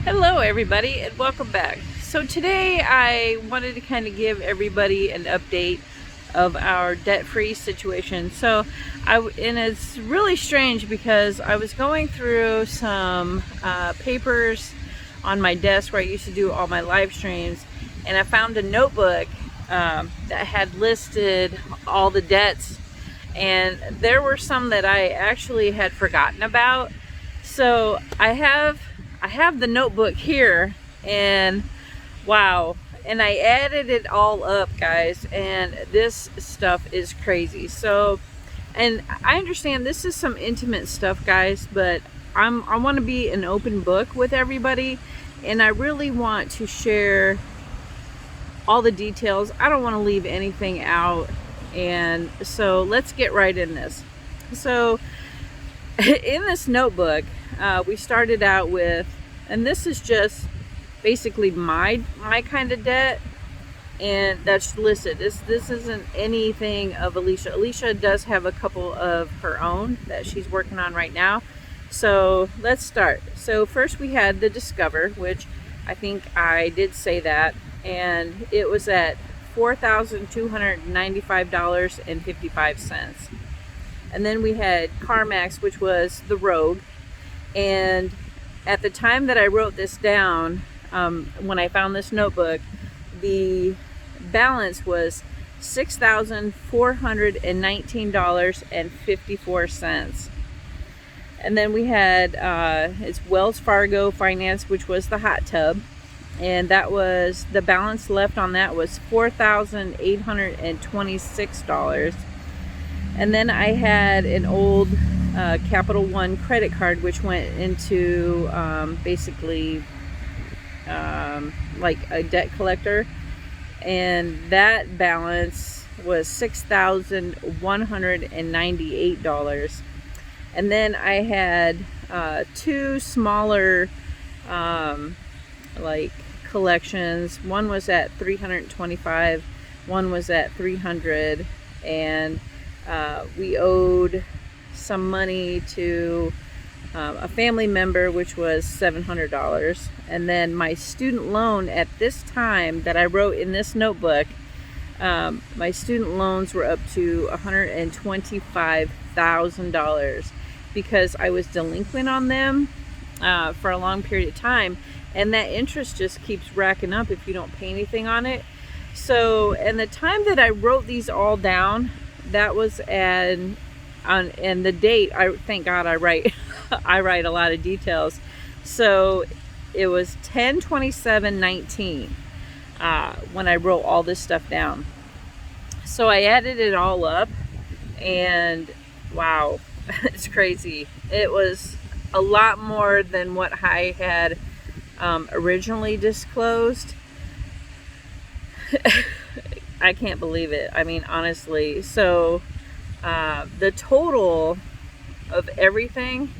Hello everybody and welcome back. So today I wanted to kind of give everybody an update of our debt-free situation. And it's really strange because I was going through some papers on my desk where I used to do all my live streams, and I found a notebook that had listed all the debts, and there were some that I actually had forgotten about. So I have the notebook here, and wow, and I added it all up, guys, and this stuff is crazy. So, and I understand this is some intimate stuff, guys, but I want to be an open book with everybody, and I really want to share all the details. I don't want to leave anything out, and so let's get right in this. So in this notebook, we started out with, and this is just basically my kind of debt, and that's listed. This isn't anything of Alicia. Alicia does have a couple of her own that she's working on right now. So let's start. So first we had the Discover, which I think I did say that, and it was at $4,295.55. And then we had CarMax, which was the Rogue. And at the time that I wrote this down, when I found this notebook, the balance was $6,419.54. And then we had it's Wells Fargo Finance, which was the hot tub, and that was, the balance left on that was $4,826. And then I had an old Capital One credit card, which went into basically like a debt collector, and that balance was $6,198. And then I had two smaller like collections. One was at $325, one was at $300, and we owed some money to a family member, which was $700. And then my student loan at this time that I wrote in this notebook, my student loans were up to $125,000 because I was delinquent on them for a long period of time, and that interest just keeps racking up if you don't pay anything on it. So, and the time that I wrote these all down, that was and the date, I thank God I write I write a lot of details. So it was 10/27/19 when I wrote all this stuff down. So I added it all up, and wow, it's crazy. It was a lot more than what I had originally disclosed. I can't believe it. I mean, honestly. So the total of everything,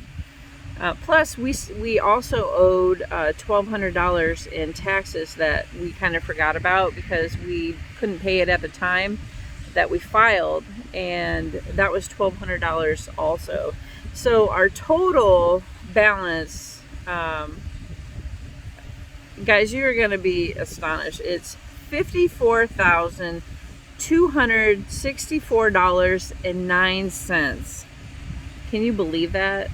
plus we also owed $1,200 in taxes that we kind of forgot about because we couldn't pay it at the time that we filed, and that was $1,200 also. So our total balance, guys, you're gonna be astonished. It's $54,264.09. Can you believe that?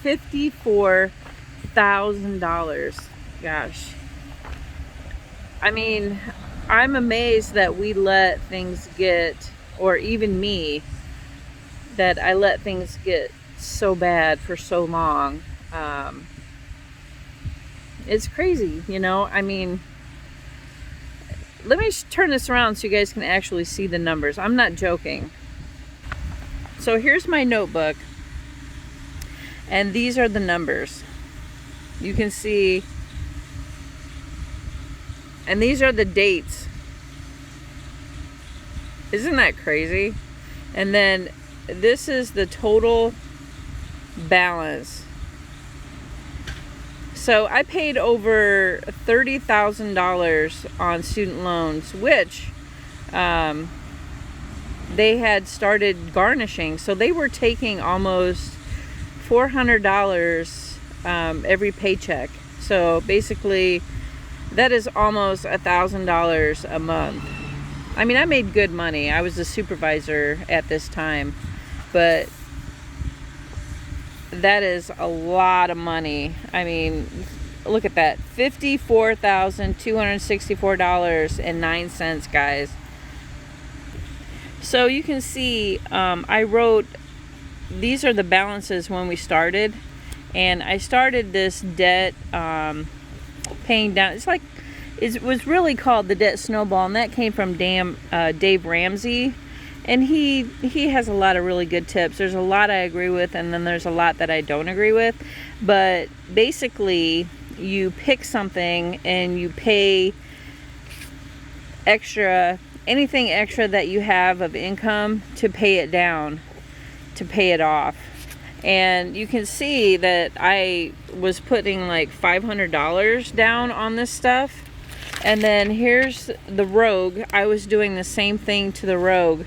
$54,000. Gosh. I mean, I'm amazed that we let things get, or even me, that I let things get so bad for so long. It's crazy, you know? I mean, let me turn this around so you guys can actually see the numbers. I'm not joking. So here's my notebook, and these are the numbers. You can see, and these are the dates. Isn't that crazy? And then this is the total balance. So I paid over $30,000 on student loans, which they had started garnishing. So they were taking almost $400 every paycheck. So basically that is almost $1,000 a month. I mean, I made good money. I was a supervisor at this time, but that is a lot of money. I mean, look at that. $54,264.09, guys. So you can see, I wrote, these are the balances when we started. And I started this debt paying down. It's like, it was really called the debt snowball, and that came from Dave Ramsey. And he has a lot of really good tips. There's a lot I agree with, and then there's a lot that I don't agree with. But basically, you pick something and you pay extra, anything extra that you have of income, to pay it down, to pay it off. And you can see that I was putting like $500 down on this stuff. And then here's the Rogue. I was doing the same thing to the Rogue,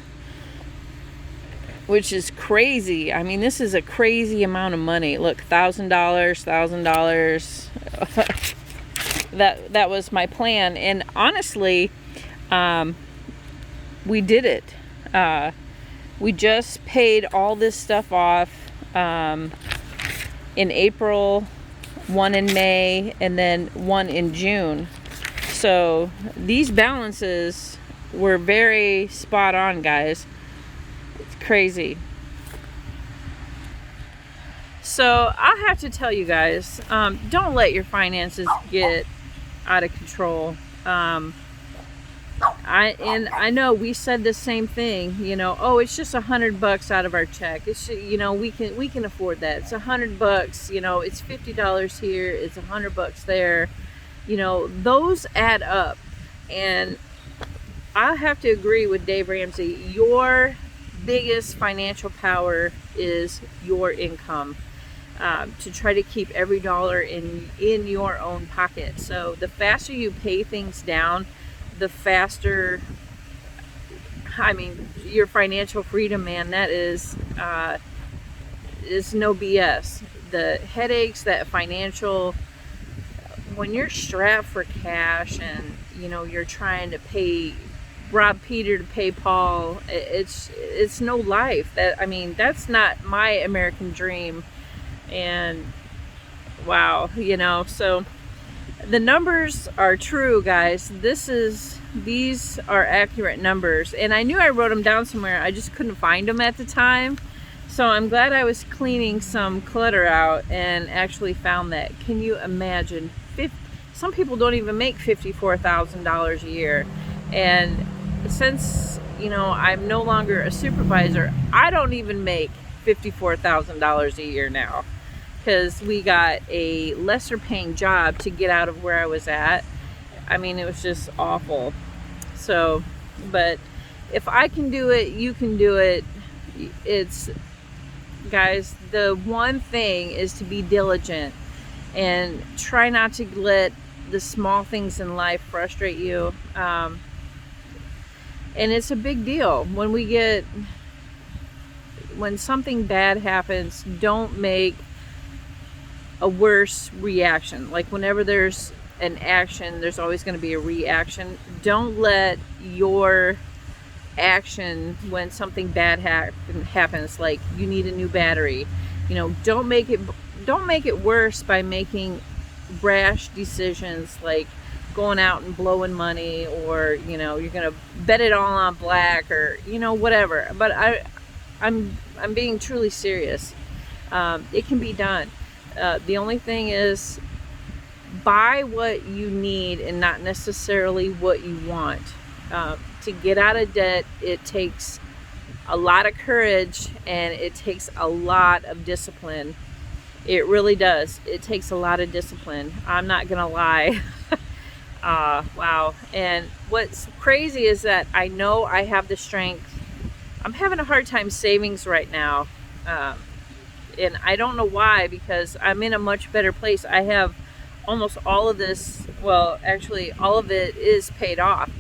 which is crazy. I mean, this is a crazy amount of money. Look, $1,000. That was my plan. And honestly, we did it. We just paid all this stuff off in April, one in May, and then one in June. So these balances were very spot on, guys. It's crazy. So I have to tell you guys, don't let your finances get out of control. I know we said the same thing, you know, oh, it's just $100 out of our check. It's, you know, we can afford that. It's $100, you know, it's $50 here, it's $100 there. You know, those add up. And I have to agree with Dave Ramsey. Your biggest financial power is your income. To try to keep every dollar in your own pocket. So the faster you pay things down, the faster, I mean, your financial freedom, man, that is no BS. The headaches that when you're strapped for cash and, you know, you're trying to rob Peter to pay Paul, it's no life. I mean, that's not my American dream. And wow, you know, so the numbers are true, guys. These are accurate numbers, and I knew I wrote them down somewhere. I just couldn't find them at the time. So I'm glad I was cleaning some clutter out and actually found that. Can you imagine? Some people don't even make $54,000 a year, and since, you know, I'm no longer a supervisor, I don't even make $54,000 a year now, because we got a lesser paying job to get out of where I was at. I mean, it was just awful. So, but if I can do it, you can do it. Guys, the one thing is to be diligent and try not to let the small things in life frustrate you. And it's a big deal. When something bad happens, don't make a worse reaction. Like, whenever there's an action, there's always going to be a reaction. Don't let your action, when something bad happens, like you need a new battery, you know, don't make it worse by making brash decisions, like going out and blowing money, or, you know, you're gonna bet it all on black, or, you know, whatever. But I'm being truly serious. It can be done. The only thing is, buy what you need and not necessarily what you want. To get out of debt, it takes a lot of courage, and it takes a lot of discipline. It really does. It takes a lot of discipline. I'm not gonna lie. Wow. And what's crazy is that I know I have the strength. I'm having a hard time savings right now. And I don't know why, because I'm in a much better place. I have almost all of this, well, actually all of it is paid off.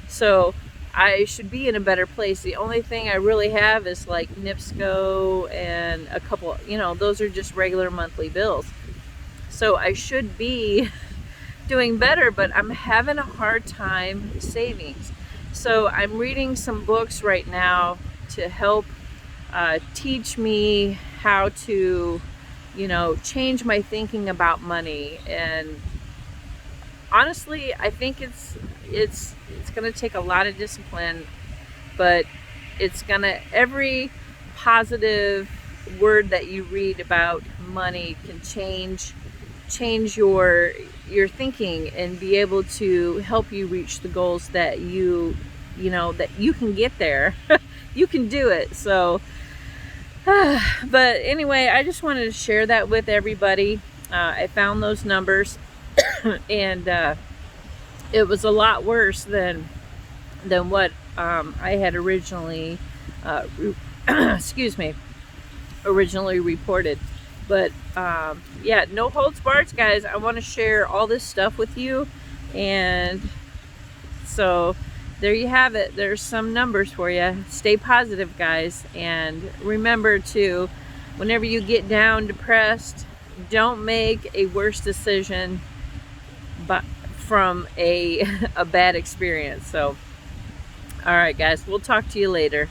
So I should be in a better place. The only thing I really have is like NIPSCO and a couple, you know, those are just regular monthly bills. So I should be doing better, but I'm having a hard time savings. So I'm reading some books right now to help teach me how to, change my thinking about money. And honestly, I think it's going to take a lot of discipline, but every positive word that you read about money can change your thinking and be able to help you reach the goals that that you can get there. You can do it. So but anyway, I just wanted to share that with everybody. I found those numbers and it was a lot worse than what I had originally excuse me, originally reported. But yeah, no holds barred, guys. I want to share all this stuff with you, and so there you have it. There's some numbers for you. Stay positive, guys, and remember to, whenever you get down, depressed, don't make a worse decision but from a bad experience. So all right, guys, we'll talk to you later.